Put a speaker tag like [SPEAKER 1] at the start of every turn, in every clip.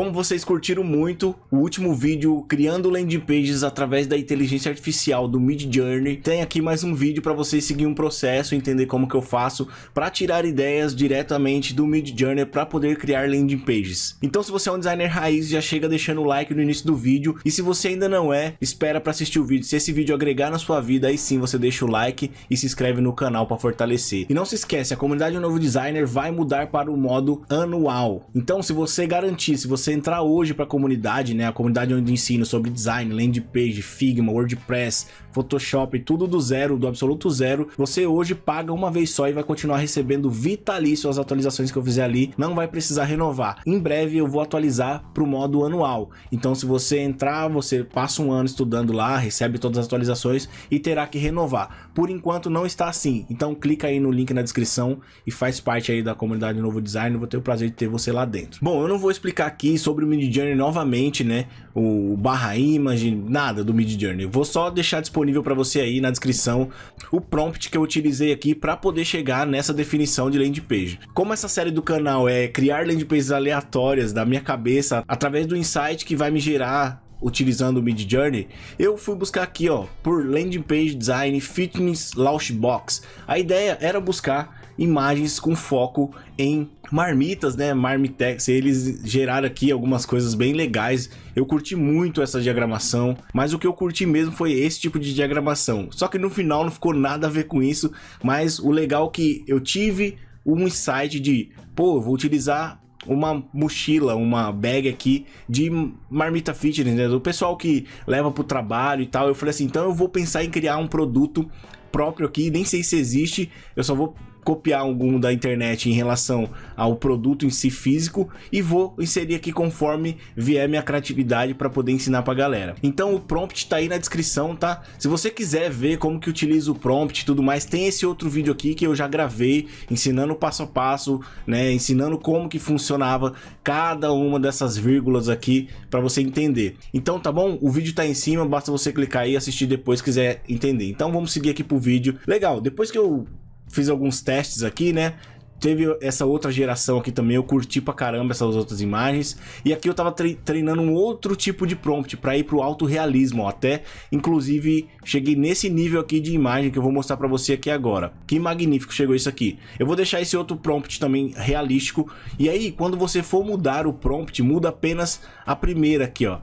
[SPEAKER 1] Como vocês curtiram muito o último vídeo criando landing pages através da inteligência artificial do Midjourney, tem aqui mais um vídeo para vocês seguir um processo, entender como que eu faço para tirar ideias diretamente do Midjourney para poder criar landing pages. Então se você é um designer raiz, já chega deixando o like no início do vídeo, e se você ainda não é, espera para assistir o vídeo. Se esse vídeo agregar na sua vida, aí sim você deixa o like e se inscreve no canal para fortalecer. E não se esquece, a comunidade do Novo Designer vai mudar para o modo anual. Então se você garantir, se você entrar hoje para a comunidade, né, a comunidade onde ensino sobre design, landing page, Figma, WordPress, Photoshop, tudo do zero, do absoluto zero, você hoje paga uma vez só e vai continuar recebendo vitalício as atualizações que eu fizer ali, não vai precisar renovar. Em breve eu vou atualizar para o modo anual, então se você entrar, você passa um ano estudando lá, recebe todas as atualizações e terá que renovar. Por enquanto não está assim, então clica aí no link na descrição e faz parte aí da comunidade do Novo Design, eu vou ter o prazer de ter você lá dentro. Bom, eu não vou explicar aqui sobre o Midjourney novamente, né, o barra image, nada do Midjourney, vou só deixar disponível para você aí na descrição o prompt que eu utilizei aqui para poder chegar nessa definição de landing page. Como essa série do canal é criar landing pages aleatórias da minha cabeça através do insight que vai me gerar utilizando o Midjourney, eu fui buscar aqui, ó, por landing page design fitness launch box. A ideia era buscar imagens com foco em marmitas, né, marmitex. Eles geraram aqui algumas coisas bem legais. Eu curti muito essa diagramação, mas o que eu curti mesmo foi esse tipo de diagramação. Só que no final não ficou nada a ver com isso, mas o legal é que eu tive um insight de, pô, eu vou utilizar uma mochila, uma bag aqui de marmita fitness, né, do pessoal que leva pro trabalho e tal. Eu falei assim, então eu vou pensar em criar um produto próprio aqui, nem sei se existe, eu só vou copiar algum da internet em relação ao produto em si físico e vou inserir aqui conforme vier minha criatividade para poder ensinar pra galera. Então o prompt tá aí na descrição, tá? Se você quiser ver como que utiliza o prompt e tudo mais, tem esse outro vídeo aqui que eu já gravei ensinando passo a passo, né, ensinando como que funcionava cada uma dessas vírgulas aqui para você entender. Então tá bom? O vídeo tá em cima, basta você clicar aí e assistir depois se quiser entender. Então vamos seguir aqui pro vídeo. Legal, depois que eu fiz alguns testes aqui, né, teve essa outra geração aqui também, eu curti pra caramba essas outras imagens. E aqui eu tava treinando um outro tipo de prompt para ir pro alto realismo, ó. Até inclusive cheguei nesse nível aqui de imagem que eu vou mostrar pra você aqui agora. Que magnífico chegou isso aqui. Eu vou deixar esse outro prompt também realístico. E aí quando você for mudar o prompt, muda apenas a primeira aqui, ó.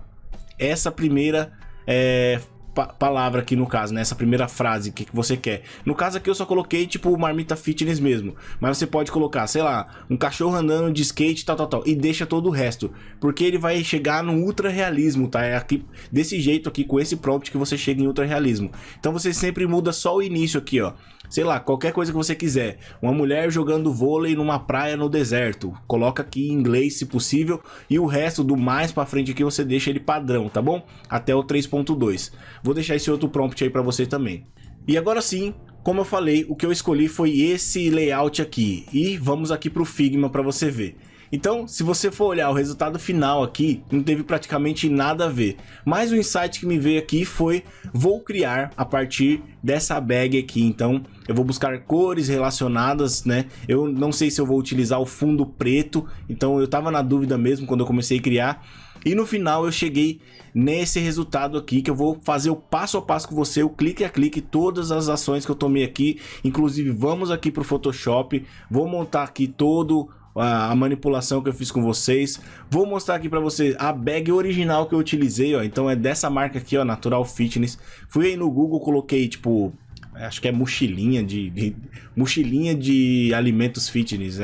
[SPEAKER 1] Essa primeira palavra aqui no caso, né? Essa primeira frase que você quer. No caso aqui eu só coloquei tipo marmita fitness mesmo, mas você pode colocar, sei lá, um cachorro andando de skate, tal, e deixa todo o resto, porque ele vai chegar no ultra realismo, tá? É aqui desse jeito aqui, com esse prompt que você chega em ultra realismo. Então você sempre muda só o início aqui, ó. Sei lá, qualquer coisa que você quiser. Uma mulher jogando vôlei numa praia no deserto. Coloca aqui em inglês se possível. E o resto do mais pra frente aqui você deixa ele padrão, tá bom? Até o 3.2. Vou deixar esse outro prompt aí pra você também. E agora sim, como eu falei, o que eu escolhi foi esse layout aqui. E vamos aqui pro Figma pra você ver. Então, se você for olhar o resultado final aqui, não teve praticamente nada a ver. Mas o insight que me veio aqui foi, vou criar a partir dessa bag aqui. Então, eu vou buscar cores relacionadas, né? Eu não sei se eu vou utilizar o fundo preto, então eu tava na dúvida mesmo quando eu comecei a criar. E no final eu cheguei nesse resultado aqui, que eu vou fazer o passo a passo com você, o clique a clique, todas as ações que eu tomei aqui. Inclusive, vamos aqui pro Photoshop, vou montar aqui todo a manipulação que eu fiz com vocês. Vou mostrar aqui pra você a bag original que eu utilizei, ó. Então é dessa marca aqui, ó, Natural Fitness. Fui aí no Google, coloquei tipo, acho que é mochilinha de alimentos fitness,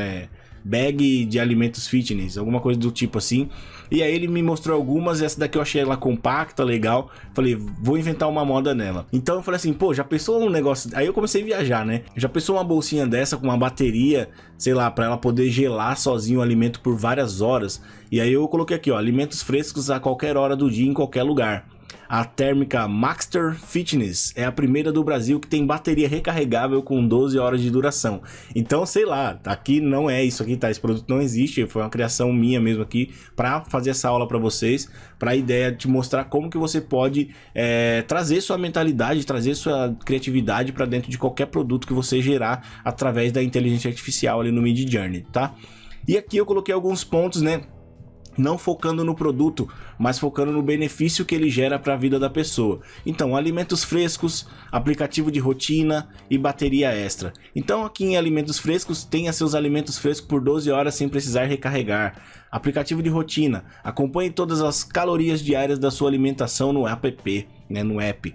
[SPEAKER 1] bag de alimentos fitness, alguma coisa do tipo assim. E aí ele me mostrou algumas, essa daqui eu achei ela compacta, legal. Falei, vou inventar uma moda nela. Então eu falei assim, pô, já pensou um negócio... Aí eu comecei a viajar, né? Já pensou uma bolsinha dessa com uma bateria, sei lá, pra ela poder gelar sozinho o alimento por várias horas. E aí eu coloquei aqui, ó, alimentos frescos a qualquer hora do dia, em qualquer lugar. A térmica Maxter Fitness é a primeira do Brasil que tem bateria recarregável com 12 horas de duração. Então, sei lá, aqui não é isso aqui, tá? Esse produto não existe, foi uma criação minha mesmo aqui para fazer essa aula para vocês, para a ideia de mostrar como que você pode trazer sua mentalidade, trazer sua criatividade para dentro de qualquer produto que você gerar através da inteligência artificial ali no Midjourney, tá? E aqui eu coloquei alguns pontos, né? não focando no produto, mas focando no benefício que ele gera para a vida da pessoa. Então, alimentos frescos, aplicativo de rotina e bateria extra. Então, aqui em alimentos frescos, tenha seus alimentos frescos por 12 horas sem precisar recarregar. Aplicativo de rotina, acompanhe todas as calorias diárias da sua alimentação no app, no app.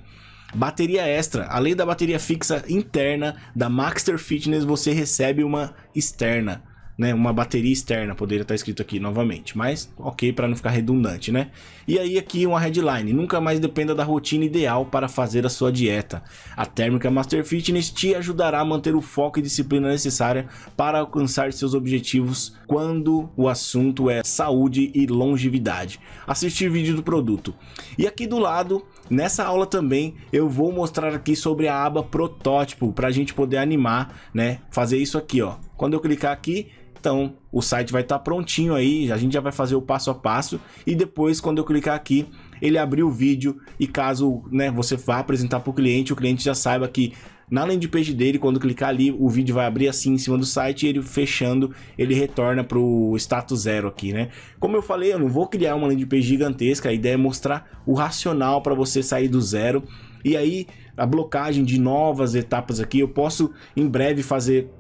[SPEAKER 1] Bateria extra, além da bateria fixa interna da Maxter Fitness, você recebe uma externa, né? Uma bateria externa, poderia estar escrito aqui novamente, mas ok, para não ficar redundante, né? E aí aqui uma headline: nunca mais dependa da rotina ideal para fazer a sua dieta. A Térmica Master Fitness te ajudará a manter o foco e disciplina necessária para alcançar seus objetivos quando o assunto é saúde e longevidade. Assistir vídeo do produto. E aqui do lado, nessa aula também, eu vou mostrar aqui sobre a aba protótipo, para a gente poder animar, né? Fazer isso aqui, ó. Quando eu clicar aqui, então o site vai estar prontinho aí, a gente já vai fazer o passo a passo, e depois quando eu clicar aqui, ele abrir o vídeo, e caso, né, você vá apresentar para o cliente já saiba que na landing page dele, quando clicar ali, o vídeo vai abrir assim em cima do site, e ele fechando, ele retorna para o status 0 aqui, né? Como eu falei, eu não vou criar uma landing page gigantesca, a ideia é mostrar o racional para você sair do zero, e aí a blocagem de novas etapas aqui, eu posso em breve fazer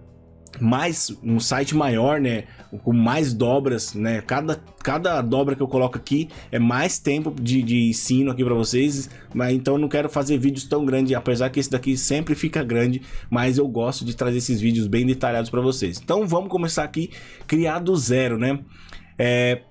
[SPEAKER 1] mais um site maior, né, com mais dobras, né, cada dobra que eu coloco aqui é mais tempo de ensino aqui para vocês, mas então eu não quero fazer vídeos tão grandes, apesar que esse daqui sempre fica grande, mas eu gosto de trazer esses vídeos bem detalhados para vocês. Então vamos começar aqui, criar do zero, né?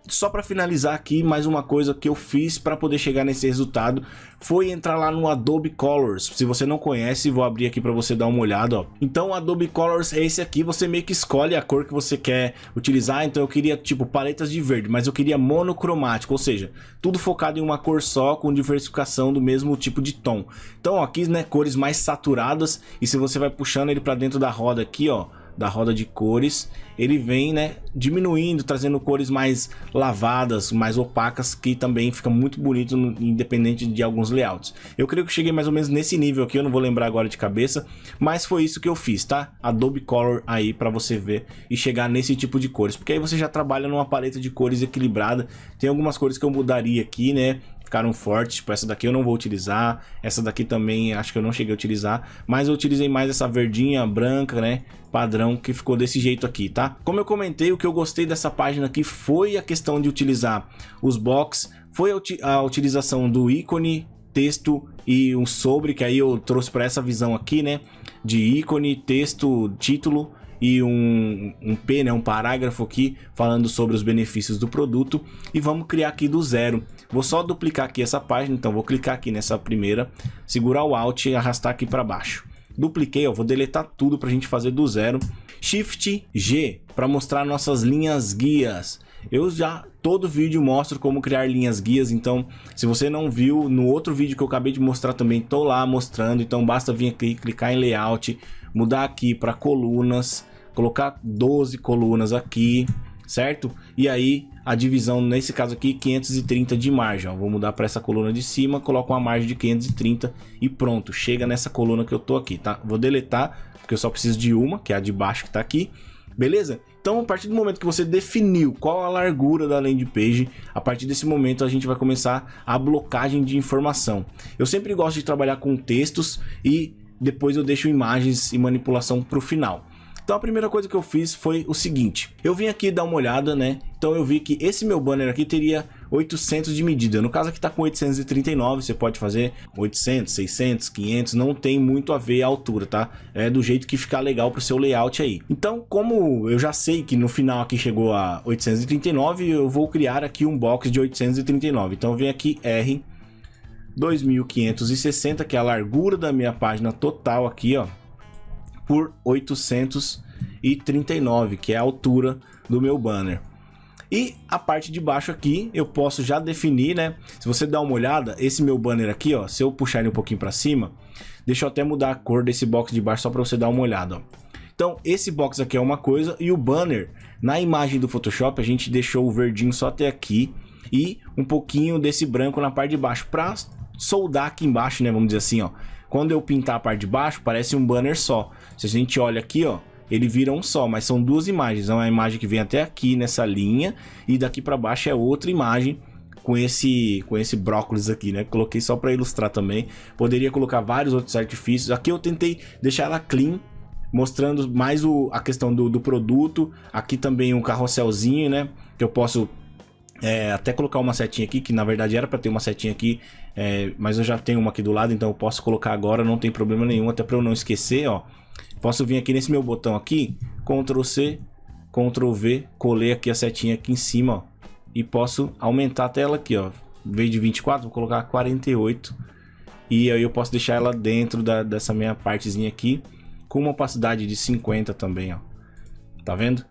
[SPEAKER 1] Só para finalizar aqui, mais uma coisa que eu fiz para poder chegar nesse resultado foi entrar lá no Adobe Colors. Se você não conhece, vou abrir aqui para você dar uma olhada, ó. Então o Adobe Colors é esse aqui, você meio que escolhe a cor que você quer utilizar. Então eu queria tipo paletas de verde, mas eu queria monocromático, ou seja, tudo focado em uma cor só, com diversificação do mesmo tipo de tom. Então aqui, né, cores mais saturadas, e se você vai puxando ele para dentro da roda aqui, ó, da roda de cores, ele vem, né, diminuindo, trazendo cores mais lavadas, mais opacas, que também fica muito bonito independente de alguns layouts. Eu creio que cheguei mais ou menos nesse nível aqui, eu não vou lembrar agora de cabeça, mas foi isso que eu fiz, tá? Adobe Color aí para você ver e chegar nesse tipo de cores, porque aí você já trabalha numa paleta de cores equilibrada. Tem algumas cores que eu mudaria aqui, né? Ficaram fortes, tipo essa daqui eu não vou utilizar, essa daqui também acho que eu não cheguei a utilizar, mas eu utilizei mais essa verdinha, branca, né, padrão, que ficou desse jeito aqui, tá? Como eu comentei, o que eu gostei dessa página aqui foi a questão de utilizar os box, foi a utilização do ícone, texto e um sobre, que aí eu trouxe para essa visão aqui, né, de ícone, texto, título, e um P, né, um parágrafo aqui falando sobre os benefícios do produto, e vamos criar aqui do zero. Vou só duplicar aqui essa página, então vou clicar aqui nessa primeira, segurar o Alt e arrastar aqui para baixo. Dupliquei, ó, vou deletar tudo para a gente fazer do zero. Shift G para mostrar nossas linhas guias. Eu já todo vídeo mostro como criar linhas guias, então se você não viu, no outro vídeo que eu acabei de mostrar também tô lá mostrando, então basta vir aqui, clicar em layout, mudar aqui para colunas, colocar 12 colunas aqui, certo? E aí a divisão nesse caso aqui 530 de margem, ó. Vou mudar para essa coluna de cima, coloco uma margem de 530 e pronto, chega nessa coluna que eu tô aqui, tá? Vou deletar porque eu só preciso de uma, que é a de baixo que tá aqui. Beleza? Então, a partir do momento que você definiu qual a largura da landing page, a partir desse momento a gente vai começar a blocagem de informação. Eu sempre gosto de trabalhar com textos e depois eu deixo imagens e manipulação para o final. Então a primeira coisa que eu fiz foi o seguinte, eu vim aqui dar uma olhada, né? Então eu vi que esse meu banner aqui teria 800 de medida, no caso aqui tá com 839, você pode fazer 800, 600, 500, não tem muito a ver a altura, tá? É do jeito que ficar legal pro seu layout aí. Então, como eu já sei que no final aqui chegou a 839, eu vou criar aqui um box de 839. Então eu venho aqui R 2560, que é a largura da minha página total aqui, ó, por 839, que é a altura do meu banner. E a parte de baixo aqui eu posso já definir, né? Se você dar uma olhada, esse meu banner aqui, ó, se eu puxar ele um pouquinho para cima, deixa eu até mudar a cor desse box de baixo só para você dar uma olhada, ó. Então esse box aqui é uma coisa, e o banner na imagem do Photoshop a gente deixou o verdinho só até aqui e um pouquinho desse branco na parte de baixo para soldar aqui embaixo, né? Vamos dizer assim, ó. Quando eu pintar a parte de baixo, parece um banner só. Se a gente olha aqui, ó, ele vira um só, mas são duas imagens. É uma imagem que vem até aqui nessa linha e daqui para baixo é outra imagem com esse brócolis aqui, né? Coloquei só para ilustrar também. Poderia colocar vários outros artifícios. Aqui eu tentei deixar ela clean, mostrando mais a questão do produto. Aqui também um carrosselzinho, né? Que eu posso até colocar uma setinha aqui, que na verdade era para ter uma setinha aqui, mas eu já tenho uma aqui do lado, então eu posso colocar agora, não tem problema nenhum, até para eu não esquecer, ó. Posso vir aqui nesse meu botão aqui, Ctrl C, Ctrl V, colei aqui a setinha aqui em cima, ó, e posso aumentar a tela aqui, ó. Em vez de 24, vou colocar 48. E aí eu posso deixar ela dentro dessa minha partezinha aqui, com uma opacidade de 50 também, ó. Tá vendo?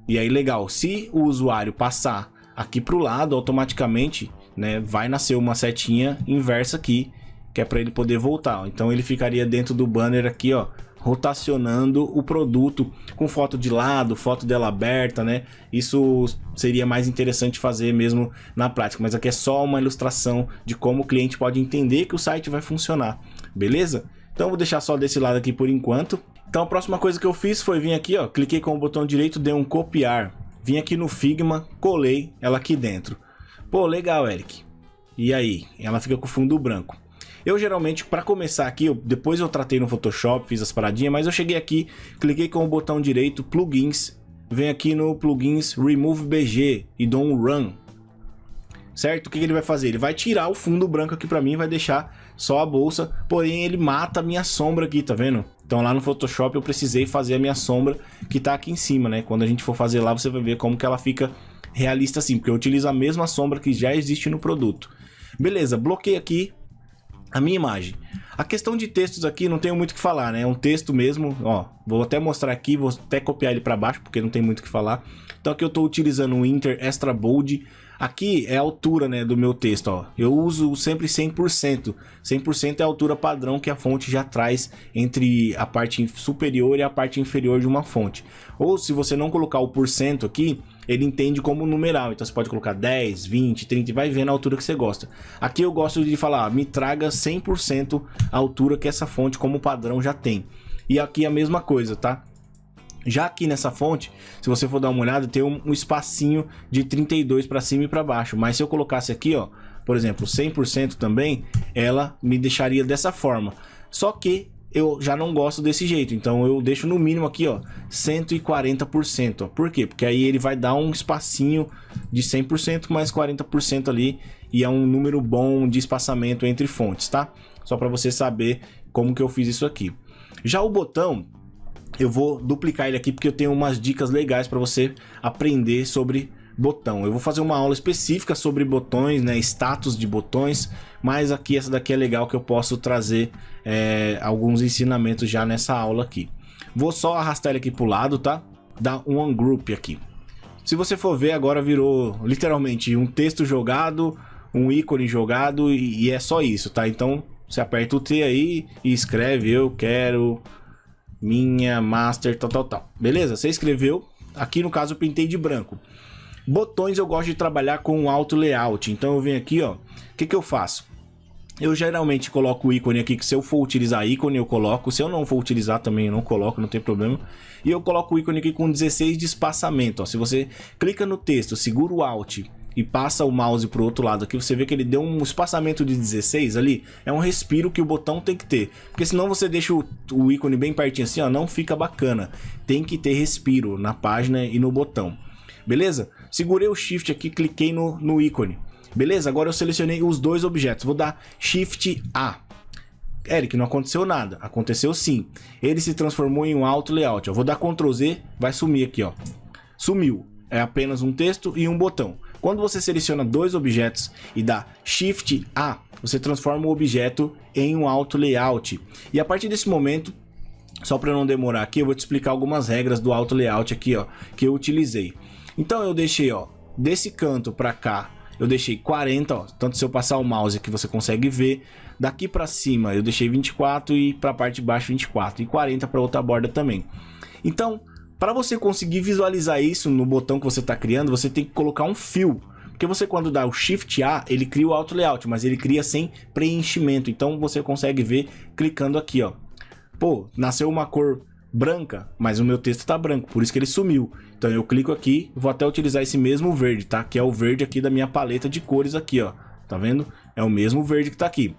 [SPEAKER 1] E aí legal, se o usuário passar aqui pro lado, automaticamente, né, vai nascer uma setinha inversa aqui, que é para ele poder voltar. Então ele ficaria dentro do banner aqui, ó, rotacionando o produto com foto de lado, foto dela aberta, né? Isso seria mais interessante fazer mesmo na prática, mas aqui é só uma ilustração de como o cliente pode entender que o site vai funcionar, beleza? Então vou deixar só desse lado aqui por enquanto. Então a próxima coisa que eu fiz foi vir aqui, ó, cliquei com o botão direito, dei um copiar, vim aqui no Figma, colei ela aqui dentro. Pô, legal, Eric. E aí? Ela fica com fundo branco. Eu geralmente, para começar aqui, depois eu tratei no Photoshop, fiz as paradinhas, mas eu cheguei aqui, cliquei com o botão direito, plugins, venho aqui no plugins Remove BG e dou um Run. Certo? O que ele vai fazer? Ele vai tirar o fundo branco aqui para mim, vai deixar só a bolsa, porém ele mata a minha sombra aqui, tá vendo? Então lá no Photoshop eu precisei fazer a minha sombra que tá aqui em cima, né? Quando a gente for fazer lá, você vai ver como que ela fica realista assim, porque eu utilizo a mesma sombra que já existe no produto. Beleza, bloqueei aqui a minha imagem. A questão de textos aqui não tenho muito o que falar, né? É um texto mesmo, ó. Vou até mostrar aqui, vou até copiar ele para baixo, porque não tem muito o que falar. Então aqui eu tô utilizando o Inter Extra Bold. Aqui é a altura, né, do meu texto, ó. Eu uso sempre 100%. 100% é a altura padrão que a fonte já traz entre a parte superior e a parte inferior de uma fonte. Ou se você não colocar o porcento aqui, ele entende como numeral. Então você pode colocar 10, 20, 30 e vai vendo a altura que você gosta. Aqui eu gosto de falar, me traga 100% a altura que essa fonte como padrão já tem. E aqui a mesma coisa, tá? Já aqui nessa fonte, se você for dar uma olhada, tem um espacinho de 32 para cima e para baixo. Mas se eu colocasse aqui, ó, por exemplo, 100% também, ela me deixaria dessa forma. Só que eu já não gosto desse jeito, então eu deixo no mínimo aqui, ó, 140%. Ó. Por quê? Porque aí ele vai dar um espacinho de 100% mais 40% ali, e é um número bom de espaçamento entre fontes, tá? Só para você saber como que eu fiz isso aqui. Já o botão, eu vou duplicar ele aqui porque eu tenho umas dicas legais para você aprender sobre botão. Eu vou fazer uma aula específica sobre botões, né, status de botões, mas aqui essa daqui é legal que eu posso trazer alguns ensinamentos já nessa aula aqui. Vou só arrastar ele aqui pro lado, tá? Dar um ungroup aqui. Se você for ver, agora virou literalmente um texto jogado, um ícone jogado e é só isso, tá? Então você aperta o T aí e escreve eu quero minha master tal. Beleza? Você escreveu. Aqui no caso eu pintei de branco. Botões eu gosto de trabalhar com auto layout. Então eu venho aqui, ó. O que eu faço? Eu geralmente coloco o ícone aqui, que se eu for utilizar ícone eu coloco. Se eu não for utilizar também eu não coloco, não tem problema. E eu coloco o ícone aqui com 16 de espaçamento, ó. Se você clica no texto, segura o Alt e passa o mouse pro outro lado aqui, você vê que ele deu um espaçamento de 16 ali. É um respiro que o botão tem que ter. Porque senão você deixa o ícone bem pertinho assim, ó, não fica bacana. Tem que ter respiro na página e no botão. Beleza? Segurei o Shift aqui, cliquei no ícone. Beleza? Agora eu selecionei os dois objetos. Vou dar Shift A. Eric, não aconteceu nada. Aconteceu sim. Ele se transformou em um auto layout. Eu vou dar Ctrl Z, vai sumir aqui, ó. Sumiu. É apenas um texto e um botão. Quando você seleciona dois objetos e dá Shift A, você transforma o objeto em um auto layout. E a partir desse momento, só para não demorar aqui, eu vou te explicar algumas regras do auto layout aqui, ó, que eu utilizei. Então eu deixei, ó, desse canto para cá, eu deixei 40, ó, tanto se eu passar o mouse aqui você consegue ver. Daqui para cima eu deixei 24 e para a parte de baixo 24 e 40 para outra borda também. Então, para você conseguir visualizar isso no botão que você está criando, você tem que colocar um fio. Porque você quando dá o Shift A, ele cria o auto layout, mas ele cria sem preenchimento. Então você consegue ver clicando aqui, ó. Pô, nasceu uma cor branca, mas o meu texto tá branco, por isso que ele sumiu. Então eu clico aqui, vou até utilizar esse mesmo verde, tá? Que é o verde aqui da minha paleta de cores aqui, ó. Tá vendo? É o mesmo verde que tá aqui.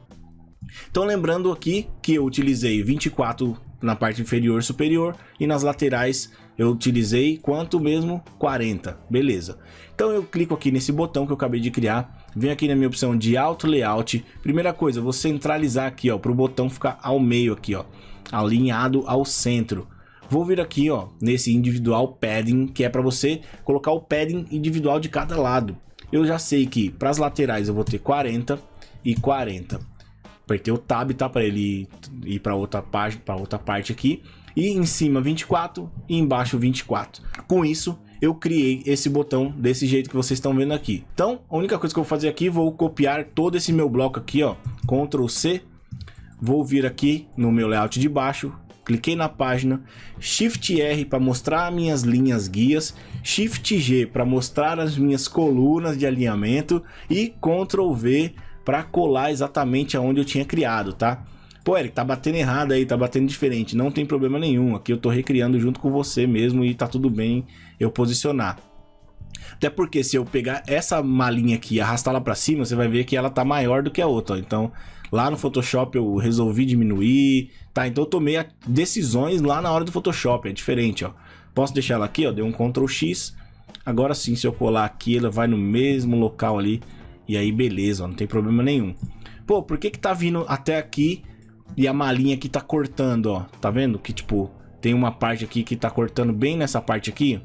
[SPEAKER 1] Então lembrando aqui que eu utilizei 24 na parte inferior e superior e nas laterais eu utilizei quanto mesmo? 40, beleza. Então eu clico aqui nesse botão que eu acabei de criar, venho aqui na minha opção de Auto Layout. Primeira coisa, vou centralizar aqui, ó, para o botão ficar ao meio aqui, ó, alinhado ao centro. Vou vir aqui, ó, nesse individual padding, que é para você colocar o padding individual de cada lado. Eu já sei que para as laterais eu vou ter 40 e 40. Apertei o Tab, tá, para ele ir para outra parte aqui. E em cima 24 e embaixo 24. Com isso, eu criei esse botão desse jeito que vocês estão vendo aqui. Então, a única coisa que eu vou fazer aqui, vou copiar todo esse meu bloco aqui, ó, Ctrl C. Vou vir aqui no meu layout de baixo, cliquei na página, Shift R para mostrar minhas linhas guias, Shift G para mostrar as minhas colunas de alinhamento e Ctrl V para colar exatamente aonde eu tinha criado, tá? Pô, Eric, tá batendo errado aí, tá batendo diferente. Não tem problema nenhum, aqui eu tô recriando junto com você mesmo e tá tudo bem eu posicionar. Até porque se eu pegar essa malinha aqui e arrastar lá pra cima, você vai ver que ela tá maior do que a outra, ó. Então, lá no Photoshop eu resolvi diminuir, tá? Então eu tomei decisões lá na hora do Photoshop, é diferente, ó. Posso deixar ela aqui, ó, dei um Ctrl X. Agora sim, se eu colar aqui, ela vai no mesmo local ali. E aí, beleza, ó, não tem problema nenhum. Pô, por que que tá vindo até aqui e a malinha aqui tá cortando, ó? Tá vendo que, tipo, tem uma parte aqui que tá cortando bem nessa parte aqui?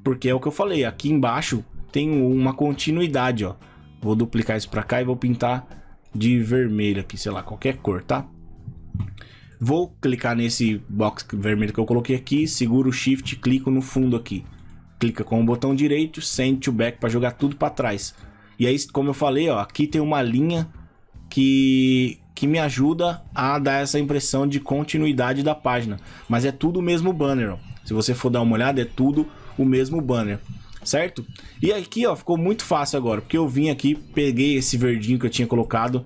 [SPEAKER 1] Porque é o que eu falei, aqui embaixo tem uma continuidade, ó. Vou duplicar isso pra cá e vou pintar de vermelho aqui, sei lá, qualquer cor, tá? Vou clicar nesse box vermelho que eu coloquei aqui, seguro o Shift, clico no fundo aqui. Clica com o botão direito, Send to Back para jogar tudo para trás. E aí, como eu falei, ó, aqui tem uma linha que me ajuda a dar essa impressão de continuidade da página. Mas é tudo o mesmo banner, ó. Se você for dar uma olhada, é tudo o mesmo banner, certo? E aqui, ó, ficou muito fácil agora, porque eu vim aqui, peguei esse verdinho que eu tinha colocado,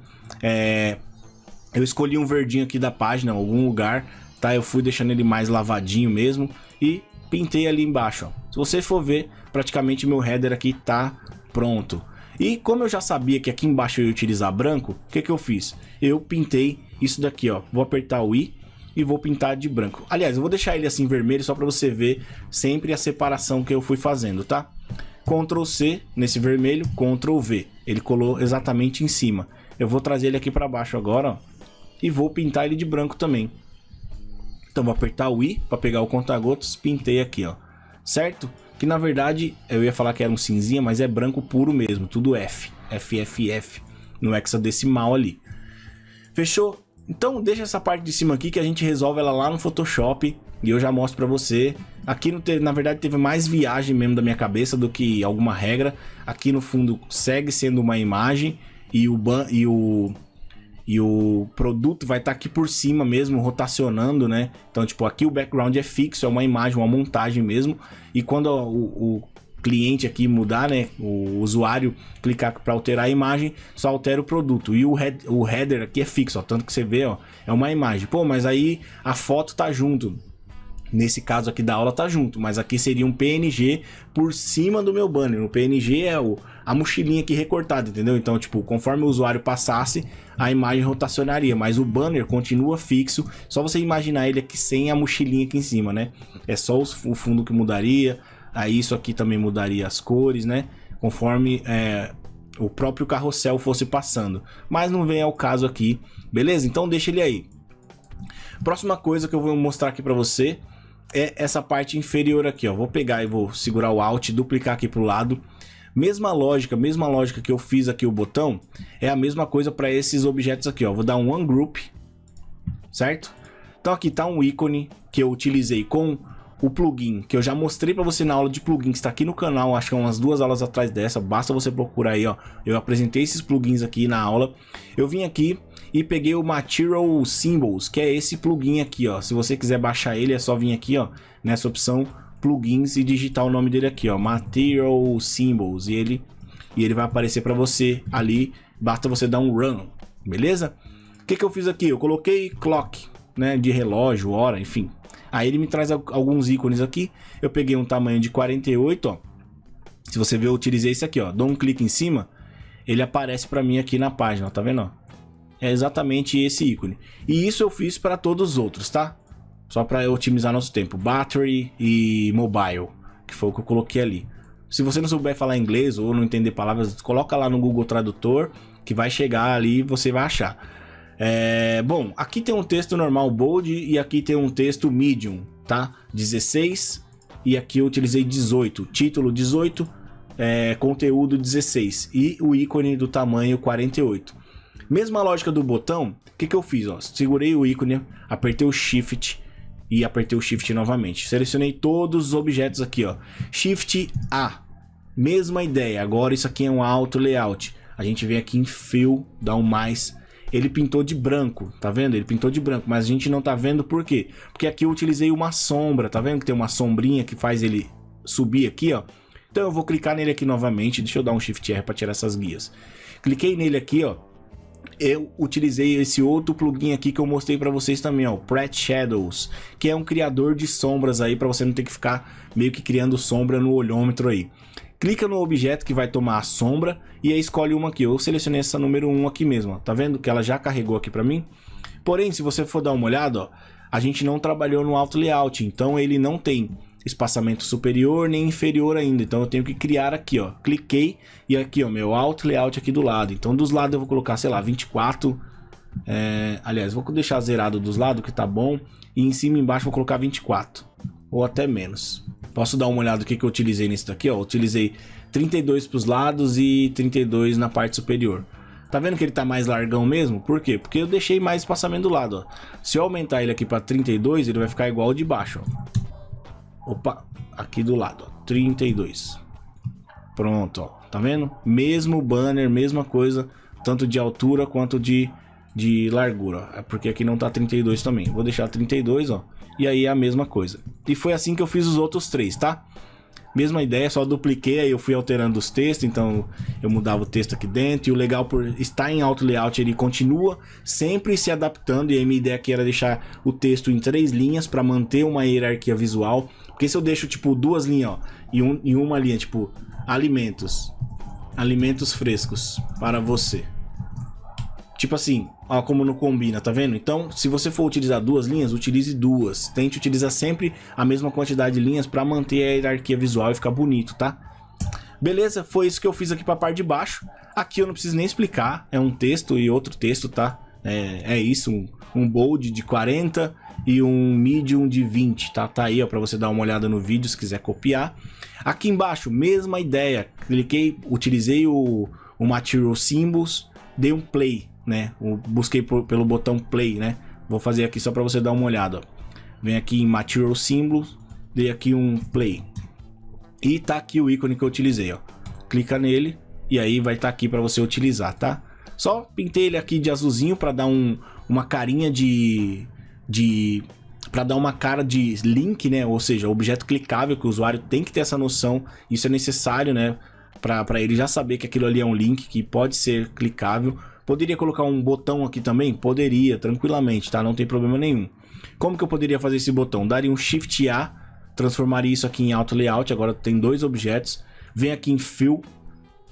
[SPEAKER 1] eu escolhi um verdinho aqui da página, algum lugar, tá? Eu fui deixando ele mais lavadinho mesmo e pintei ali embaixo, ó. Se você for ver, praticamente meu header aqui tá pronto. E como eu já sabia que aqui embaixo eu ia utilizar branco, o que que eu fiz? Eu pintei isso daqui, ó. Vou apertar o I e vou pintar de branco. Aliás, eu vou deixar ele assim vermelho só para você ver sempre a separação que eu fui fazendo, tá? Ctrl C nesse vermelho, Ctrl V. Ele colou exatamente em cima. Eu vou trazer ele aqui para baixo agora, ó, e vou pintar ele de branco também. Então vou apertar o I para pegar o conta-gotas, pintei aqui, ó. Certo? Que na verdade eu ia falar que era um cinzinha, mas é branco puro mesmo, tudo F, FFF, no hexadecimal ali. Fechou? Então deixa essa parte de cima aqui que a gente resolve ela lá no Photoshop e eu já mostro pra você. Aqui na verdade teve mais viagem mesmo da minha cabeça do que alguma regra. Aqui no fundo segue sendo uma imagem e o produto vai estar aqui por cima mesmo, rotacionando, né? Então, tipo, aqui o background é fixo, é uma imagem, uma montagem mesmo. E quando o cliente aqui mudar, né? O usuário clicar para alterar a imagem, só altera o produto. E o header aqui é fixo, ó, tanto que você vê, ó, é uma imagem. Pô, mas aí a foto tá junto. Nesse caso aqui da aula tá junto, mas aqui seria um PNG por cima do meu banner. O PNG é a mochilinha aqui recortada, entendeu? Então, tipo, conforme o usuário passasse, a imagem rotacionaria, mas o banner continua fixo. Só você imaginar ele aqui sem a mochilinha aqui em cima, né? É só o fundo que mudaria. Aí isso aqui também mudaria as cores, né? Conforme o próprio carrossel fosse passando. Mas não vem ao caso aqui, beleza? Então deixa ele aí. Próxima coisa que eu vou mostrar aqui pra você é essa parte inferior aqui, ó. Vou pegar e vou segurar o Alt, duplicar aqui pro lado. Mesma lógica que eu fiz aqui o botão, é a mesma coisa para esses objetos aqui, ó. Vou dar um Ungroup, certo? Então aqui tá um ícone que eu utilizei com o plugin, que eu já mostrei para você na aula de plugins, está aqui no canal, acho que é umas 2 aulas atrás dessa, basta você procurar aí, ó. Eu apresentei esses plugins aqui na aula. Eu vim aqui e peguei o Material Symbols, que é esse plugin aqui, ó. Se você quiser baixar ele, é só vir aqui, ó, nessa opção plugins e digitar o nome dele aqui, ó, Material Symbols, e ele vai aparecer para você ali, basta você dar um run, beleza? O que que eu fiz aqui? Eu coloquei clock, né, de relógio, hora, enfim. Aí ele me traz alguns ícones aqui. Eu peguei um tamanho de 48, ó. Se você ver, eu utilizei esse aqui, ó. Dou um clique em cima, ele aparece para mim aqui na página, ó, tá vendo, ó? É exatamente esse ícone. E isso eu fiz para todos os outros, tá? Só para otimizar nosso tempo. Battery e mobile, que foi o que eu coloquei ali. Se você não souber falar inglês ou não entender palavras, coloca lá no Google Tradutor, que vai chegar ali e você vai achar. Bom, aqui tem um texto normal bold e aqui tem um texto medium, tá? 16 e aqui eu utilizei 18. Título 18, conteúdo 16 e o ícone do tamanho 48. Mesma lógica do botão, o que eu fiz? Ó, segurei o ícone, apertei o Shift e apertei o Shift novamente. Selecionei todos os objetos aqui, ó. Shift A. Mesma ideia, agora isso aqui é um auto layout. A gente vem aqui em Fill, dá um mais. Ele pintou de branco, tá vendo? Ele pintou de branco, mas a gente não tá vendo por quê? Porque aqui eu utilizei uma sombra, tá vendo que tem uma sombrinha que faz ele subir aqui, ó. Então eu vou clicar nele aqui novamente, deixa eu dar um Shift R para tirar essas guias. Cliquei nele aqui, ó. Eu utilizei esse outro plugin aqui que eu mostrei para vocês também, ó, o Pratt Shadows, que é um criador de sombras aí para você não ter que ficar meio que criando sombra no olhômetro aí. Clica no objeto que vai tomar a sombra e aí escolhe uma aqui. Eu selecionei essa número 1 aqui mesmo, ó. Tá vendo que ela já carregou aqui para mim? Porém, se você for dar uma olhada, ó, a gente não trabalhou no Auto Layout, então ele não tem espaçamento superior nem inferior ainda, então eu tenho que criar aqui, ó. Cliquei e aqui, ó, meu Auto Layout aqui do lado. Então dos lados eu vou colocar, sei lá, 24. Aliás, vou deixar zerado dos lados que tá bom. E em cima e embaixo vou colocar 24 ou até menos. Posso dar uma olhada no que eu utilizei nesse daqui, ó. Eu utilizei 32 para os lados e 32 na parte superior. Tá vendo que ele tá mais largão mesmo? Por quê? Porque eu deixei mais espaçamento do lado, ó. Se eu aumentar ele aqui para 32, ele vai ficar igual ao de baixo, ó. Opa, aqui do lado, ó, 32. Pronto, ó, tá vendo? Mesmo banner, mesma coisa, tanto de altura quanto de largura. É porque aqui não tá 32 também. Vou deixar 32, ó, e aí é a mesma coisa. E foi assim que eu fiz os outros três, tá? Mesma ideia, só dupliquei, aí eu fui alterando os textos, então eu mudava o texto aqui dentro. E o legal por estar em Auto Layout, ele continua sempre se adaptando. E a minha ideia aqui era deixar o texto em 3 linhas para manter uma hierarquia visual. Porque se eu deixo tipo 2 linhas, ó, e uma linha tipo alimentos frescos para você. Tipo assim, ó, como não combina, tá vendo? Então, se você for utilizar 2 linhas, utilize 2. Tente utilizar sempre a mesma quantidade de linhas para manter a hierarquia visual e ficar bonito, tá? Beleza? Foi isso que eu fiz aqui para a parte de baixo. Aqui eu não preciso nem explicar, é um texto e outro texto, tá? É isso, um bold de 40 e um medium de 20, tá? Tá aí, ó, para você dar uma olhada no vídeo se quiser copiar. Aqui embaixo, mesma ideia. Cliquei, utilizei o Material Symbols, dei um play, né? Busquei pelo botão play, né? Vou fazer aqui só para você dar uma olhada, ó. Vem aqui em Material Symbols, dei aqui um play. E tá aqui o ícone que eu utilizei, ó. Clica nele e aí vai estar aqui para você utilizar, tá? Só pintei ele aqui de azulzinho para dar uma carinha para dar uma cara de link, né? Ou seja, objeto clicável, que o usuário tem que ter essa noção. Isso é necessário, né? Para ele já saber que aquilo ali é um link que pode ser clicável. Poderia colocar um botão aqui também? Poderia, tranquilamente, tá? Não tem problema nenhum. Como que eu poderia fazer esse botão? Daria um Shift A, transformaria isso aqui em Auto Layout. Agora tem 2 objetos. Vem aqui em Fill,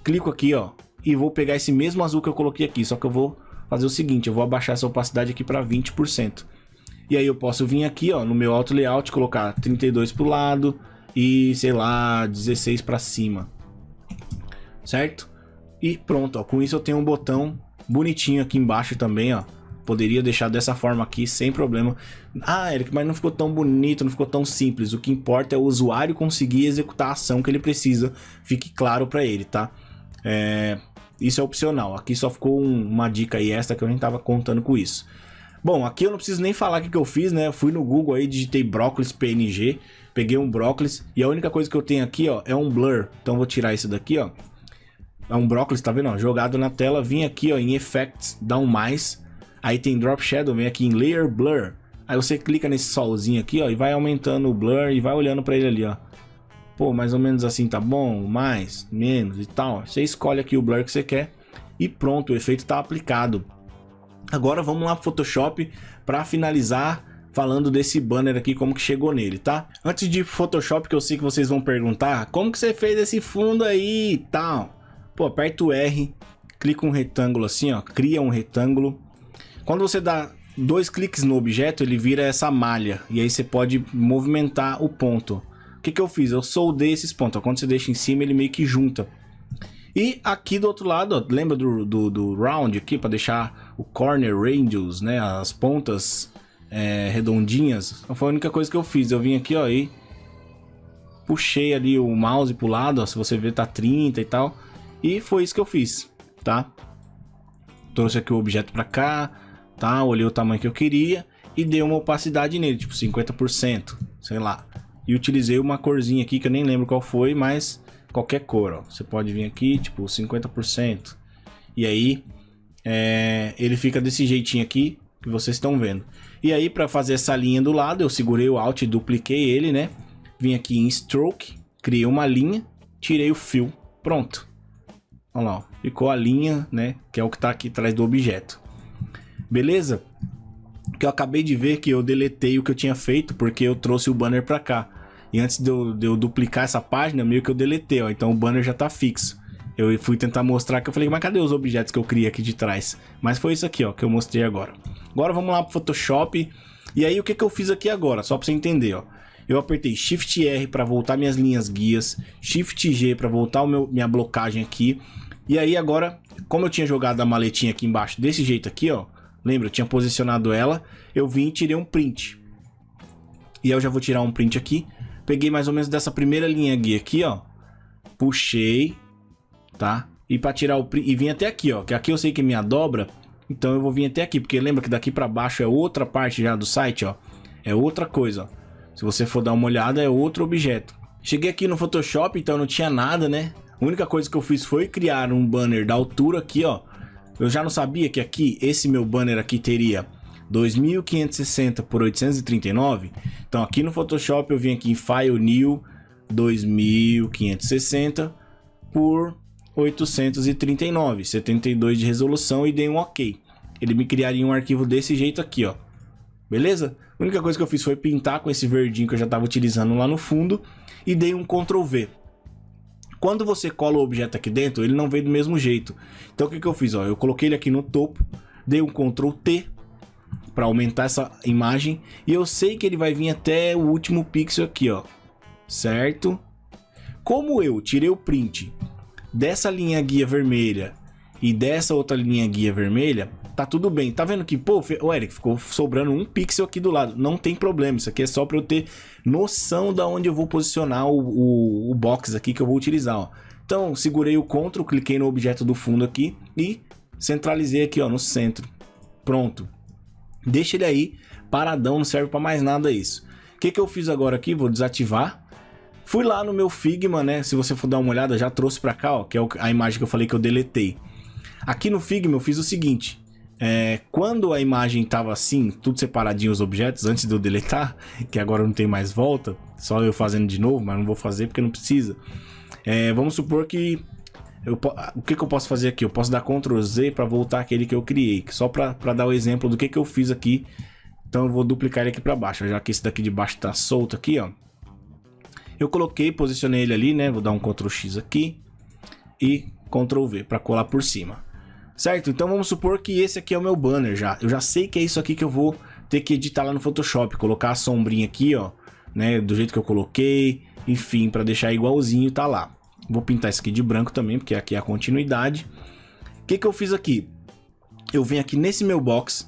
[SPEAKER 1] clico aqui, ó, e vou pegar esse mesmo azul que eu coloquei aqui. Só que eu vou fazer o seguinte, eu vou abaixar essa opacidade aqui para 20%. E aí eu posso vir aqui, ó, no meu Auto Layout, colocar 32 pro lado e, sei lá, 16 para cima. Certo? E pronto, ó, com isso eu tenho um botão bonitinho aqui embaixo também, ó. Poderia deixar dessa forma aqui sem problema. Ah, Eric, mas não ficou tão bonito, não ficou tão simples. O que importa é o usuário conseguir executar a ação que ele precisa. Fique claro para ele, tá? Isso é opcional. Aqui só ficou uma dica aí extra que eu nem tava contando com isso. Bom, aqui eu não preciso nem falar o que eu fiz, né? Eu fui no Google aí, digitei brócolis PNG, peguei um brócolis e a única coisa que eu tenho aqui, ó, é um blur. Então eu vou tirar isso daqui, ó. É um brócolis, tá vendo? Ó, jogado na tela, vim aqui, ó, em Effects, dá um mais. Aí tem Drop Shadow, vem aqui em Layer Blur. Aí você clica nesse solzinho aqui, ó, e vai aumentando o blur e vai olhando pra ele ali, ó. Pô, mais ou menos assim tá bom, mais, menos e tal. Você escolhe aqui o blur que você quer e pronto, o efeito tá aplicado. Agora vamos lá pro Photoshop para finalizar falando desse banner aqui, como que chegou nele, tá? Antes de Photoshop, que eu sei que vocês vão perguntar, como que você fez esse fundo aí e tal? Pô, aperta o R, clica um retângulo assim, ó, cria um retângulo. Quando você dá 2 cliques no objeto, ele vira essa malha, e aí você pode movimentar o ponto. O que que eu fiz? Eu soldei esses pontos, ó, quando você deixa em cima, ele meio que junta. E aqui do outro lado, ó, lembra do round aqui, para deixar o corner radius, né, as pontas redondinhas? Foi a única coisa que eu fiz. Eu vim aqui, ó, e puxei ali o mouse pro lado, ó, se você ver tá 30 e tal. E foi isso que eu fiz, tá? Trouxe aqui o objeto para cá, tá? Olhei o tamanho que eu queria e dei uma opacidade nele, tipo 50%, sei lá. E utilizei uma corzinha aqui que eu nem lembro qual foi, mas qualquer cor, ó. Você pode vir aqui, tipo 50%. E aí, ele fica desse jeitinho aqui que vocês estão vendo. E aí, para fazer essa linha do lado, eu segurei o Alt e dupliquei ele, né? Vim aqui em Stroke, criei uma linha, tirei o fio, pronto. Olha lá, ó. Ficou a linha, né? Que é o que tá aqui atrás do objeto. Beleza? Que eu acabei de ver que eu deletei o que eu tinha feito, porque eu trouxe o banner para cá. E antes de eu duplicar essa página, meio que eu deletei, ó. Então o banner já tá fixo. Eu fui tentar mostrar que eu falei, mas cadê os objetos que eu criei aqui de trás? Mas foi isso aqui, ó, que eu mostrei agora. Agora vamos lá pro Photoshop. E aí o que que eu fiz aqui agora? Só pra você entender, ó. Eu apertei Shift R para voltar minhas linhas guias, Shift G para voltar minha blocagem aqui. E aí agora, como eu tinha jogado a maletinha aqui embaixo desse jeito aqui, ó. Lembra, eu tinha posicionado ela, eu vim e tirei um print. E aí eu já vou tirar um print aqui. Peguei mais ou menos dessa primeira linha guia aqui, ó. Puxei, tá? E para tirar o print, e vim até aqui, ó. Que aqui eu sei que é minha dobra, então eu vou vir até aqui, porque lembra que daqui para baixo é outra parte já do site, ó. É outra coisa, ó. Se você for dar uma olhada, é outro objeto. Cheguei aqui no Photoshop, então não tinha nada, né? A única coisa que eu fiz foi criar um banner da altura aqui, ó. Eu já não sabia que aqui, esse meu banner aqui teria 2560 por 839. Então aqui no Photoshop eu vim aqui em File New 2560 por 839, 72 de resolução e dei um OK. Ele me criaria um arquivo desse jeito aqui, ó. Beleza? A única coisa que eu fiz foi pintar com esse verdinho que eu já estava utilizando lá no fundo e dei um Ctrl V. Quando você cola o objeto aqui dentro, ele não vem do mesmo jeito. Então o que que eu fiz? Ó, eu coloquei ele aqui no topo, dei um Ctrl T para aumentar essa imagem e eu sei que ele vai vir até o último pixel aqui, ó. Certo? Como eu tirei o print dessa linha guia vermelha e dessa outra linha guia vermelha, tá tudo bem. Tá vendo que, pô, o Eric, ficou sobrando um pixel aqui do lado. Não tem problema, isso aqui é só para eu ter noção da onde eu vou posicionar o box aqui que eu vou utilizar, ó. Então, segurei o Ctrl, cliquei no objeto do fundo aqui e centralizei aqui, ó, no centro. Pronto. Deixa ele aí paradão, não serve para mais nada isso. O que que eu fiz agora aqui? Vou desativar. Fui lá no meu Figma, né? Se você for dar uma olhada, já trouxe para cá, ó, que é a imagem que eu falei que eu deletei. Aqui no Figma eu fiz o seguinte, quando a imagem estava assim, tudo separadinho os objetos, antes de eu deletar, que agora não tem mais volta, só eu fazendo de novo, mas não vou fazer porque não precisa. Vamos supor que, o que eu posso fazer aqui? Eu posso dar Ctrl Z para voltar aquele que eu criei, só para dar o exemplo do que eu fiz aqui. Então eu vou duplicar ele aqui para baixo, já que esse daqui de baixo está solto aqui, ó. Eu coloquei, posicionei ele ali, né? Vou dar um Ctrl X aqui e Ctrl V para colar por cima. Certo? Então vamos supor que esse aqui é o meu banner já. Eu já sei que é isso aqui que eu vou ter que editar lá no Photoshop. Colocar a sombrinha aqui, ó, né? Do jeito que eu coloquei. Enfim, para deixar igualzinho, tá lá. Vou pintar isso aqui de branco também, porque aqui é a continuidade. O que que eu fiz aqui? Eu venho aqui nesse meu box.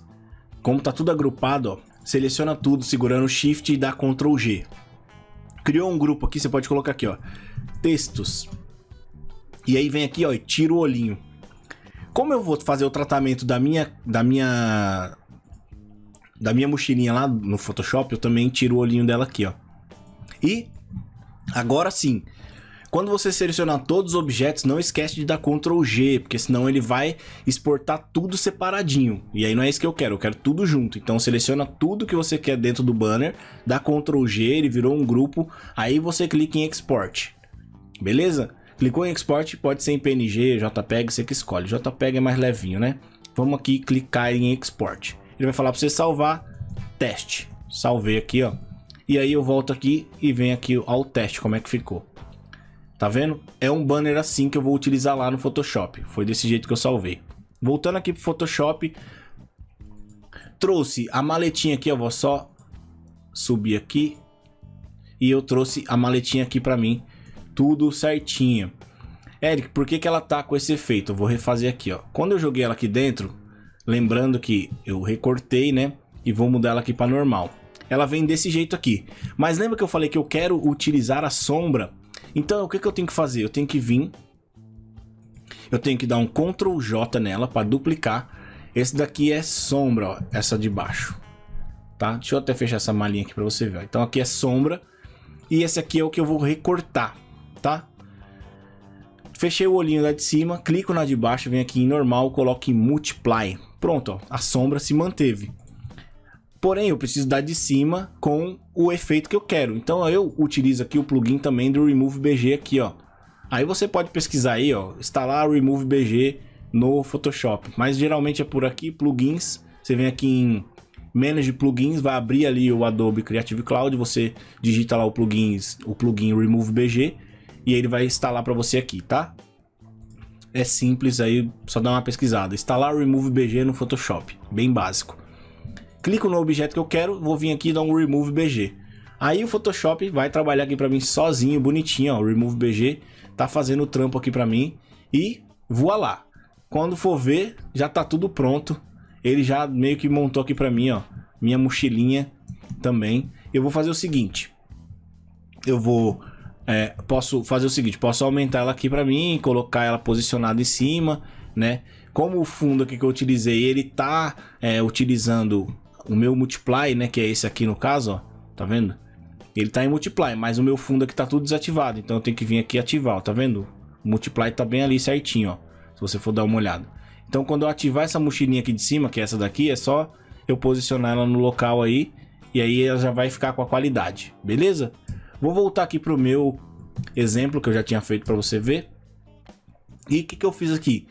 [SPEAKER 1] Como tá tudo agrupado, ó. Seleciona tudo, segurando o Shift e dá Ctrl G. Criou um grupo aqui, você pode colocar aqui, ó. Textos. E aí vem aqui, ó, e tira o olhinho. Como eu vou fazer o tratamento da minha mochilinha lá no Photoshop, eu também tiro o olhinho dela aqui, ó. E agora sim, quando você selecionar todos os objetos, não esquece de dar Ctrl G, porque senão ele vai exportar tudo separadinho. E aí não é isso que eu quero tudo junto. Então seleciona tudo que você quer dentro do banner, dá Ctrl G, ele virou um grupo, aí você clica em Export. Beleza? Clicou em Export, pode ser em PNG, JPEG, você que escolhe. JPEG é mais levinho, né? Vamos aqui clicar em Export. Ele vai falar para você salvar teste. Salvei aqui, ó. E aí eu volto aqui e venho aqui ao teste, como é que ficou. Tá vendo? É um banner assim que eu vou utilizar lá no Photoshop. Foi desse jeito que eu salvei. Voltando aqui pro Photoshop, trouxe a maletinha aqui, eu vou só subir aqui. E eu trouxe a maletinha aqui pra mim, tudo certinho. Eric, por que ela tá com esse efeito? Eu vou refazer aqui, ó. Quando eu joguei ela aqui dentro, lembrando que eu recortei, né? E vou mudar ela aqui pra normal. Ela vem desse jeito aqui. Mas lembra que eu falei que eu quero utilizar a sombra? Então, o que eu tenho que fazer? Eu tenho que vir... Eu tenho que dar um Ctrl J nela para duplicar. Esse daqui é sombra, ó, essa de baixo. Tá? Deixa eu até fechar essa malinha aqui para você ver. Então aqui é sombra. E esse aqui é o que eu vou recortar, tá? Fechei o olhinho lá de cima, clico na de baixo, venho aqui em normal, coloco em Multiply. Pronto, ó, a sombra se manteve. Porém, eu preciso dar de cima com o efeito que eu quero. Então eu utilizo aqui o plugin também do Remove BG aqui, ó. Aí você pode pesquisar aí, ó, instalar o Remove BG no Photoshop. Mas geralmente é por aqui, plugins. Você vem aqui em Manage Plugins, vai abrir ali o Adobe Creative Cloud. Você digita lá o plugin Remove BG e ele vai instalar para você aqui, tá? É simples aí, só dá uma pesquisada. Instalar o Remove BG no Photoshop, bem básico. Clico no objeto que eu quero, vou vir aqui e dar um Remove BG. Aí o Photoshop vai trabalhar aqui para mim sozinho, bonitinho, ó. O Remove BG tá fazendo o trampo aqui para mim e voilá. Quando for ver, já tá tudo pronto. Ele já meio que montou aqui para mim, ó, minha mochilinha também. Eu vou fazer o seguinte. Eu vou... posso fazer o seguinte, posso aumentar ela aqui para mim, colocar ela posicionada em cima, né? Como o fundo aqui que eu utilizei, ele tá utilizando o meu Multiply, né? Que é esse aqui no caso, ó. Tá vendo? Ele tá em Multiply, mas o meu fundo aqui tá tudo desativado. Então eu tenho que vir aqui e ativar, ó, tá vendo? O Multiply tá bem ali certinho, ó. Se você for dar uma olhada. Então quando eu ativar essa mochilinha aqui de cima, que é essa daqui, é só eu posicionar ela no local aí. E aí ela já vai ficar com a qualidade, beleza? Vou voltar aqui pro meu exemplo que eu já tinha feito para você ver. E o que eu fiz aqui?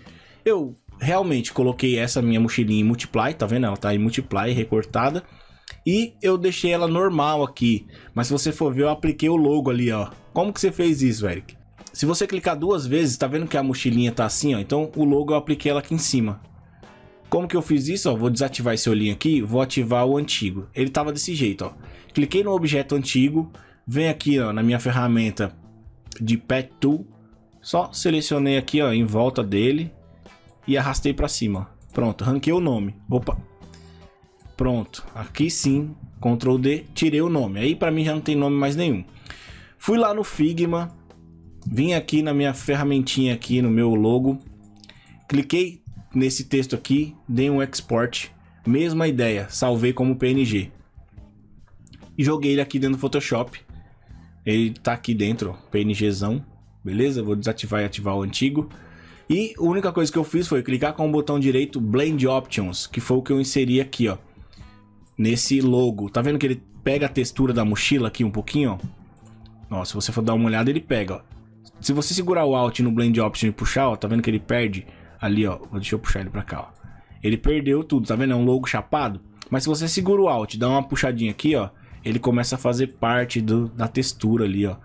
[SPEAKER 1] Eu realmente coloquei essa minha mochilinha em Multiply, tá vendo? Ela tá em Multiply, recortada. E eu deixei ela normal aqui. Mas se você for ver, eu apliquei o logo ali, ó. Como que você fez isso, Eric? Se você clicar duas vezes, tá vendo que a mochilinha tá assim, ó? Então o logo eu apliquei ela aqui em cima. Como que eu fiz isso? Ó, vou desativar esse olhinho aqui, vou ativar o antigo. Ele tava desse jeito, ó. Cliquei no objeto antigo, vem aqui, ó, na minha ferramenta de Pet Tool. Só selecionei aqui, ó, em volta dele e arrastei pra cima. Pronto, ranquei o nome. Opa. Pronto, aqui sim, Ctrl D, tirei o nome. Aí pra mim já não tem nome mais nenhum. Fui lá no Figma, vim aqui na minha ferramentinha aqui, no meu logo. Cliquei nesse texto aqui, dei um export. Mesma ideia, salvei como PNG. E joguei ele aqui dentro do Photoshop. Ele tá aqui dentro, ó, PNGzão. Beleza? Vou desativar e ativar o antigo. E a única coisa que eu fiz foi clicar com o botão direito Blend Options, que foi o que eu inseri aqui, ó, nesse logo. Tá vendo que ele pega a textura da mochila aqui um pouquinho, ó? Ó, se você for dar uma olhada, ele pega, ó. Se você segurar o Alt no Blend Option e puxar, ó, tá vendo que ele perde ali, ó. Deixa eu puxar ele pra cá, ó. Ele perdeu tudo, tá vendo? É um logo chapado. Mas se você segura o Alt, dá uma puxadinha aqui, ó, ele começa a fazer parte da textura ali, ó.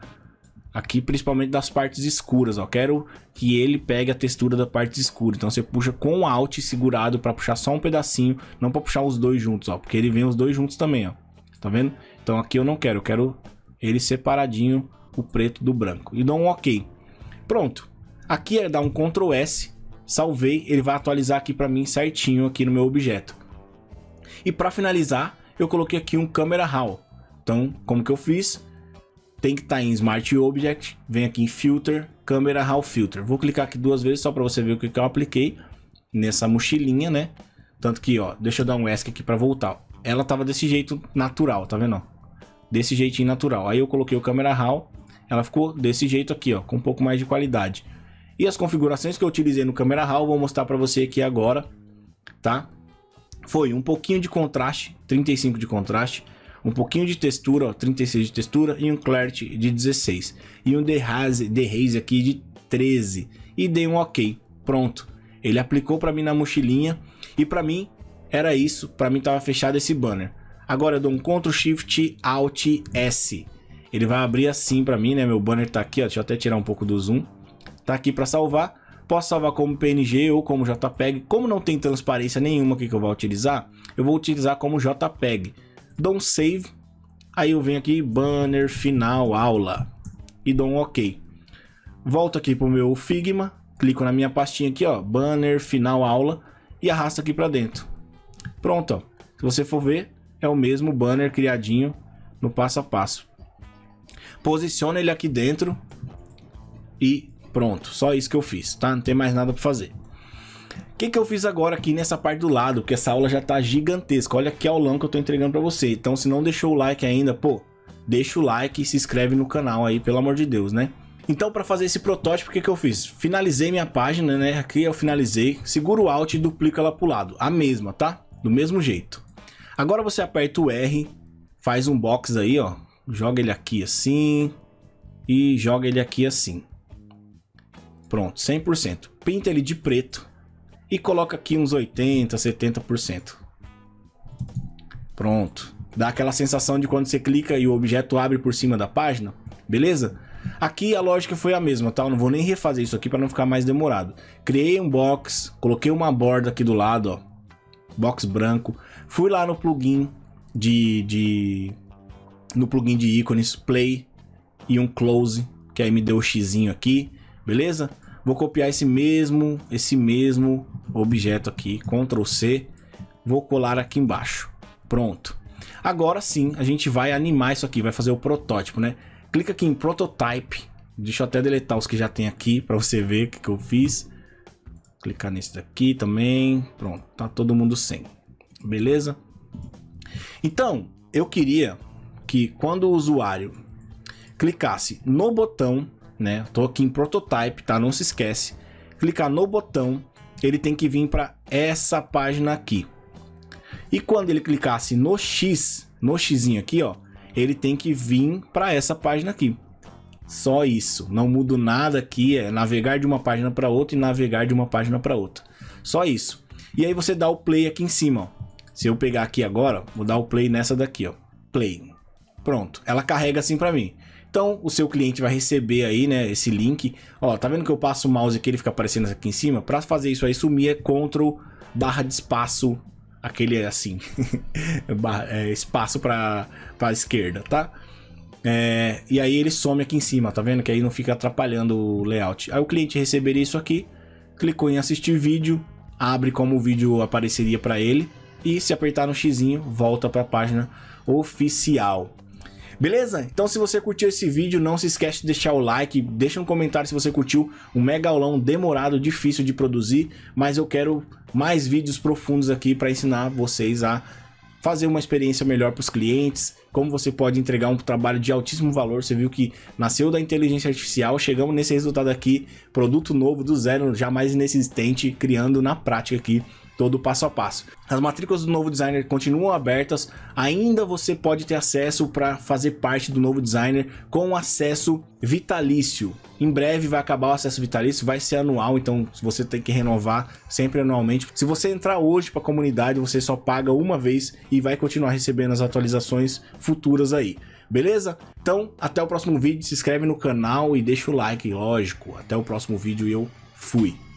[SPEAKER 1] Aqui, principalmente das partes escuras, ó. Quero que ele pegue a textura da parte escura. Então você puxa com o Alt segurado para puxar só um pedacinho, não para puxar os dois juntos, ó. Porque ele vem os dois juntos também, ó. Tá vendo? Então aqui eu não quero, eu quero ele separadinho, o preto do branco. E dou um OK. Pronto. Aqui é dar um Ctrl S, salvei, ele vai atualizar aqui para mim certinho aqui no meu objeto. E para finalizar, eu coloquei aqui um Camera Raw. Então, como que eu fiz? Tem que estar em Smart Object, vem aqui em Filter, Camera Raw Filter. Vou clicar aqui duas vezes só para você ver o que eu apliquei nessa mochilinha, né? Tanto que, ó, deixa eu dar um ESC aqui para voltar. Ela tava desse jeito natural, tá vendo? Desse jeitinho natural. Aí eu coloquei o Camera Raw, ela ficou desse jeito aqui, ó, com um pouco mais de qualidade. E as configurações que eu utilizei no Camera Raw, vou mostrar para você aqui agora, tá? Foi um pouquinho de contraste, 35 de contraste. Um pouquinho de textura, ó, 36 de textura e um Clarity de 16. E um Dehaze aqui de 13. E dei um OK. Pronto. Ele aplicou para mim na mochilinha. E para mim era isso. Para mim tava fechado esse banner. Agora eu dou um Ctrl Shift Alt S. Ele vai abrir assim pra mim, né? Meu banner tá aqui, ó. Deixa eu até tirar um pouco do zoom. Tá aqui pra salvar. Posso salvar como PNG ou como JPEG. Como não tem transparência nenhuma aqui que eu vou utilizar, eu vou utilizar como JPEG. Dou um save. Aí eu venho aqui, banner final aula. E dou um OK. Volto aqui pro meu Figma. Clico na minha pastinha aqui, ó. Banner final aula. E arrasto aqui pra dentro. Pronto, ó. Se você for ver, é o mesmo banner criadinho no passo a passo. Posiciona ele aqui dentro e pronto, só isso que eu fiz, tá? Não tem mais nada para fazer. O que eu fiz agora aqui nessa parte do lado, porque essa aula já tá gigantesca. Olha que aulão que eu tô entregando para você. Então, se não deixou o like ainda, pô, deixa o like e se inscreve no canal aí, pelo amor de Deus, né? Então, para fazer esse protótipo, o que eu fiz? Finalizei minha página, né? Aqui eu finalizei, seguro o Alt e duplica ela pro lado. A mesma, tá? Do mesmo jeito. Agora você aperta o R, faz um box aí, ó. Joga ele aqui assim e joga ele aqui assim. Pronto, 100%. Pinta ele de preto e coloca aqui uns 80, 70%. Pronto. Dá aquela sensação de quando você clica e o objeto abre por cima da página, beleza? Aqui a lógica foi a mesma, tá? Eu não vou nem refazer isso aqui para não ficar mais demorado. Criei um box, coloquei uma borda aqui do lado, ó. Box branco. Fui lá no plugin no plugin de ícones, play e um close, que aí me deu o xizinho aqui, beleza? Vou copiar esse mesmo objeto aqui, Ctrl C, vou colar aqui embaixo. Pronto. Agora sim, a gente vai animar isso aqui, vai fazer o protótipo, né? Clica aqui em Prototype, deixa eu até deletar os que já tem aqui, para você ver o que eu fiz. Clicar nesse daqui também, pronto, tá todo mundo sem, beleza? Então, eu queria que quando o usuário clicasse no botão, né? Tô aqui em Prototype, tá? Não se esquece. Clicar no botão, ele tem que vir para essa página aqui. E quando ele clicasse no X, no xizinho aqui, ó, ele tem que vir para essa página aqui. Só isso, não mudo nada aqui, é navegar de uma página para outra e navegar de uma página para outra. Só isso. E aí você dá o play aqui em cima, ó. Se eu pegar aqui agora, vou dar o play nessa daqui, ó. Play. Pronto, ela carrega assim para mim. Então, o seu cliente vai receber aí, né, esse link. Ó, tá vendo que eu passo o mouse aqui, ele fica aparecendo aqui em cima? Para fazer isso aí, sumir é Ctrl barra de espaço, aquele assim, espaço para esquerda, tá? E aí ele some aqui em cima, tá vendo? Que aí não fica atrapalhando o layout. Aí o cliente receberia isso aqui, clicou em assistir vídeo, abre como o vídeo apareceria para ele. E se apertar no xizinho, volta para a página oficial. Beleza? Então se você curtiu esse vídeo, não se esquece de deixar o like, deixa um comentário se você curtiu. Um mega aulão demorado, difícil de produzir, mas eu quero mais vídeos profundos aqui para ensinar vocês a fazer uma experiência melhor para os clientes, como você pode entregar um trabalho de altíssimo valor. Você viu que nasceu da inteligência artificial, chegamos nesse resultado aqui, produto novo do zero, jamais inexistente, criando na prática aqui todo o passo a passo. As matrículas do Novo Designer continuam abertas, ainda você pode ter acesso para fazer parte do Novo Designer com acesso vitalício. Em breve vai acabar o acesso vitalício, vai ser anual, então você tem que renovar sempre anualmente. Se você entrar hoje para a comunidade, você só paga uma vez e vai continuar recebendo as atualizações futuras aí. Beleza? Então, até o próximo vídeo, se inscreve no canal e deixa o like, lógico. Até o próximo vídeo e eu fui.